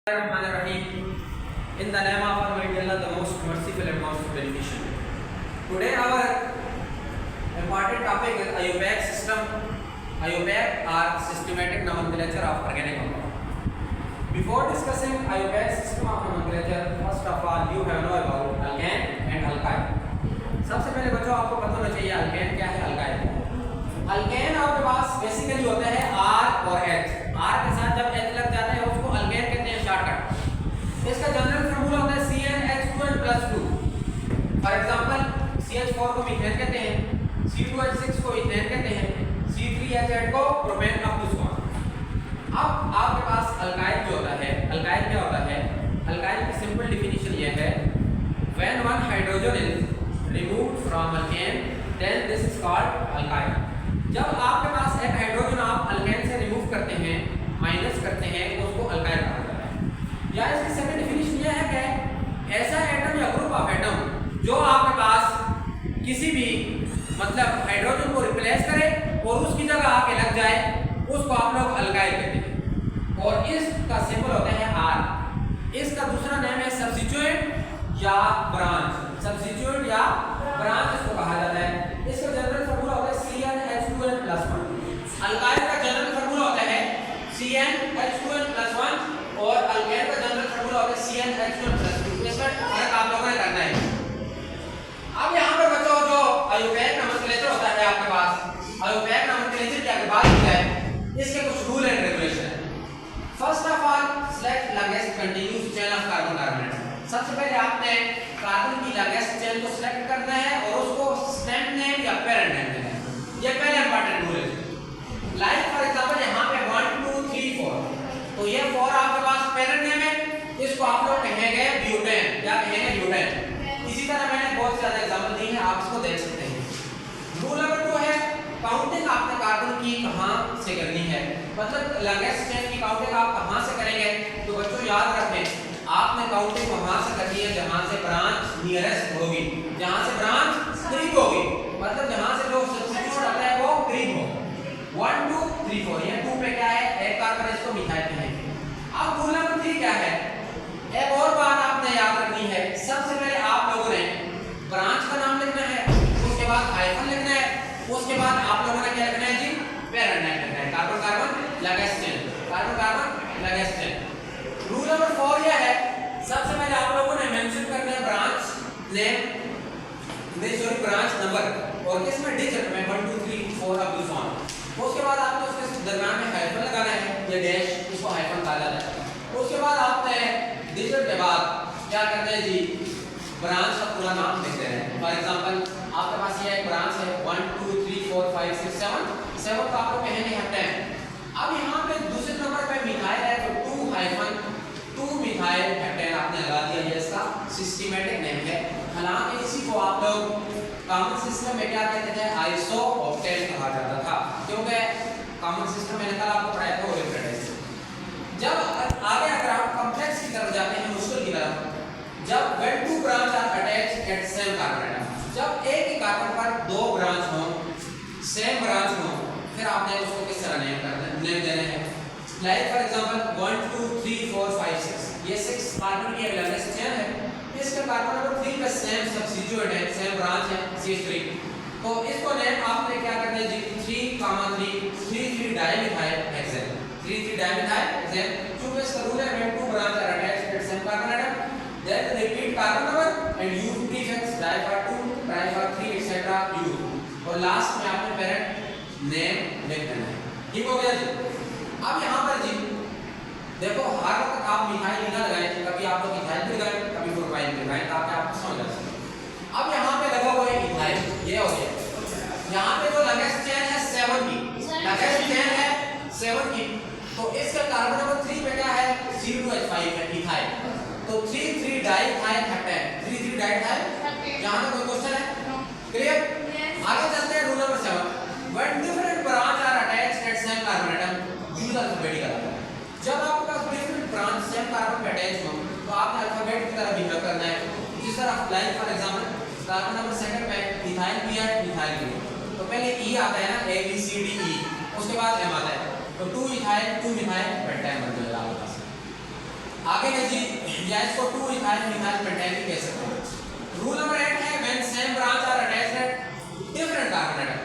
In the name of Almighty Allah, the most merciful and most beneficent. Today our important topic is IUPAC system. IUPAC are systematic nomenclature of organic compound. Before discussing IUPAC system of nomenclature, first of all you have know about alkane and alkyne. सबसे पहले बच्चों आपको पता होना चाहिए alkane क्या है, alkyne क्या है। alkane आपके पास बेसिकली होता है R और H। R के साथ जब H लग जाता है उसको alkane कहते हैं शॉर्टकट। इसका जनरल फार्मूला होता है CnH2n+2। फॉर एग्जांपल CH4 को मीथेन कहते हैं, C2H6 को इथेन कहते हैं, C3H8 को प्रोपेन अप। अब आपके पास अल्काइल जो होता है, अल्काइल क्या होता है? अल्काइल की सिंपल डिफिनीशन ये है, when one hydrogen is removed from alkane then this is called alkyl. जब आपके पास एक हाइड्रोजन आप अल्केन से रिमूव करते हैं, माइनस करते हैं, तो उसको अल्काइल कहा जाता है। या इसकी सेकंड डिफिनीशन ये है कि ऐसा एटम या ग्रुप ऑफ एटम जो आपके पास किसी भी मतलब हाइड्रोजन को रिप्लेस करे और उसकी जगह आके लग जाए, उसको आप लोग अल्काइल कहते हैं। और इसका सिंबल होता है R। इसका दूसरा नाम है सब्स्टिट्यूएंट या ब्रांच। सब्स्टिट्यूएंट या ब्रांच इसको कहा जाता है। इसका जनरल फार्मूला होता है CnH2n+1। अल्काइल का जनरल फार्मूला होता है CnH2n+1 और अल्केन का जनरल फार्मूला होता है CnH2n+2। इसका फर्क आप लोगों ने करना है। अब यहाँ पर बच्चों जो IUPAC नोमेनक्लेचर होता है आपके पास, IUPAC नोमेनक्लेचर की अगर बात की जाए, इसके कुछ रूल एंड रेगुलेशन है। First of all select longest continuous chain of carbon carbon atom. सबसे पहले आपने कार्बन की लॉन्गेस्ट चेन को सिलेक्ट करना है और उसको स्टेम नेम या पेरेंट नेम देना है। ये पहला इंपॉर्टेंट रूल है। लाइक फॉर एग्जांपल यहाँ पे 1 2 3 4, तो ये 4 आपके पास पेरेंट नेम है, इसको आप लोग कहेंगे ब्यूटेन या कहेंगे ब्यूटेन। इसी तरह मैंने बहुत ज्यादा एग्जांपल दी है, आप इसको देख सकते हैं। रूल नंबर 2 है काउंटिंग आपने कार्बन की कहां से करनी है, मतलब लॉन्गेस्ट चेन की काउंटिंग आप कहां से करेंगे। तो बच्चों याद रखें, आपने काउंटिंग वहां से करनी है जहां से ब्रांच नियरेस्ट होगी, जहां से ब्रांच करीब होगी, मतलब जहां से जो सब्स्टिट्यूट आता है वो करीब हो। 1 2 3 4, ये 2 पे क्या है, एक कार्बन, इसको मिथाइल कहेंगे। अब रूल नंबर 3 क्या है, एक और बात आपने याद रखनी है। सबसे पहले आप लोगों ने ब्रांच का नाम लिखना है, उसके बाद हाइफन लिखना है, उसके बाद आप लोगों ने क्या लिखना है जी, पेरेंट नेम लिखना है। Carbon carbon longest chain, carbon carbon longest chain. Rule number 4 यह है, सबसे पहले आप लोगों ने मेंशन करना है ब्रांच नेम, नहीं सॉरी ब्रांच नंबर, और इसमें डिजिट में 1 2 3 4 अप टू 7। उसके बाद आपको उसके दरमियान में हाइफन लगाना है, ये डैश, इसको हाइफन कहा जाता है। उसके बाद आपने डिजिट के बाद क्या करना है जी, ब्रांच का पूरा नाम लिख देना है। फॉर एग्जांपल आपके पास ये एक ब्रांच है 1 2 3 4 5 6 7 का आपको कहेंगे हेप्टेन। अब यहाँ पे दूसरे नंबर पे मिथाइल है, तो 2 हाइफन 2 मिथाइल हेप्टेन आपने लगा दिया, ये इसका सिस्टमैटिक नेम है। हालांकि इसी को आप लोग कॉमन सिस्टम में क्या कहते थे, आइसोऑक्टेन कहा जाता था, क्योंकि कॉमन सिस्टम मैंने कल आपको पढ़ाया था ओरिएंटेड। जब आगे अगर आप कॉम्प्लेक्स की तरफ जाते हैं, मुश्किल की तरफ, जब when two branch are attached at same carbon atom, जब एक ही कार्बन पर 2 ब्रांच हो, सेम ब्रांच हो, फिर आपने उसको किस तरह नेम देने हैं। लाइक फॉर एग्जांपल 1 2 3 4 5 6, ये 6 कार्बन की लॉन्गेस्ट चेन है, इसके कार्बन नंबर 3 पे सेम सब्स्टिट्यूट है, सेम ब्रांच है CH3, तो इसको नेम आपने क्या करना है जी, 3,3 डाइमिथाइल हेक्सेन, 3 डाइमिथाइल हेक्सेन। चूंकि इसका रूल है when two branch are attached at same carbon atom, then repeat carbon number and use prefix di for 2, tri for 3 etc. use, और लास्ट में आपने पेरेंट नेम लिख देना है। ठीक हो गया जी। अब यहाँ पर जी देखो, हर वक्त आप मिथाइल ना लगाएं, कभी आप लोग इथाइल भी लगाएं, कभी प्रोपाइल भी लगाएं, ताकि आपको समझ आ सके। अब यहाँ पे लगा हुआ है इथाइल, ये हो गया। यहाँ पे जो लॉन्गेस्ट चेन है 7 की, लॉन्गेस्ट चेन है 7 की, तो इसका कार्बन नंबर 3 पे क्या है, C2H5 है, इथाइल, तो 3 डाइथाइल हेप्टेन, 3 डाइथाइल। यहाँ पे कोई क्वेश्चन है? क्लियर? आगे चलते हैं। Rule number 7, when different branch are attached at same carbon atom, use alphabetical। जब आपके पास डिफरेंट ब्रांच सेम कार्बन पे अटैच हो, तो आपने अल्फाबेट की तरह बिहेव करना है। जिस तरह like for example carbon number 2 पे इथाइल भी है, मिथाइल भी है, तो पहले E आता है ना, A B C D E, उसके बाद M आता है, तो 2 इथाइल 2 मिथाइल पेंटाइन बन जाएगा आपके पास। आगे है जी, या इसको 2 इथाइल मिथाइल पेंटाइन भी कह सकते हैं। रूल नंबर 8 है when same branch are attached at different carbon atom.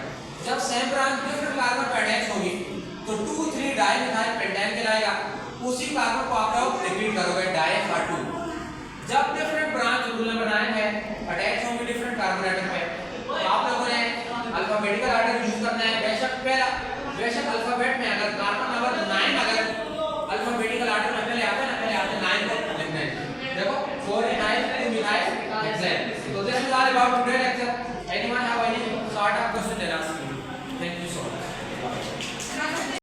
जब सेम ब्रांच डिफरेंट कार्बन पर अटैच होगी तो 2,3 डाई मिथाइल पेंटाइन कहलाएगा। उसी कार्बन को आप लोग रिपीट करोगे डाई-2। जब डिफरेंट ब्रांच, रूल नंबर 9 है, अटैच होंगे डिफरेंट कार्बन एटम पे, तो आप लोगों ने अल्फाबेटिकल ऑर्डर यूज करना है। बेशक अल्फाबेट में अगर कार्बन नंबर 9 अगर अल्फाबेटिकल ऑर्डर में पहले आता है ना, पहले आते 9 को लिखना है। देखो 4 ethyl 2 methyl hexane. So this is all about today's lecture. Anyone have any sort of question?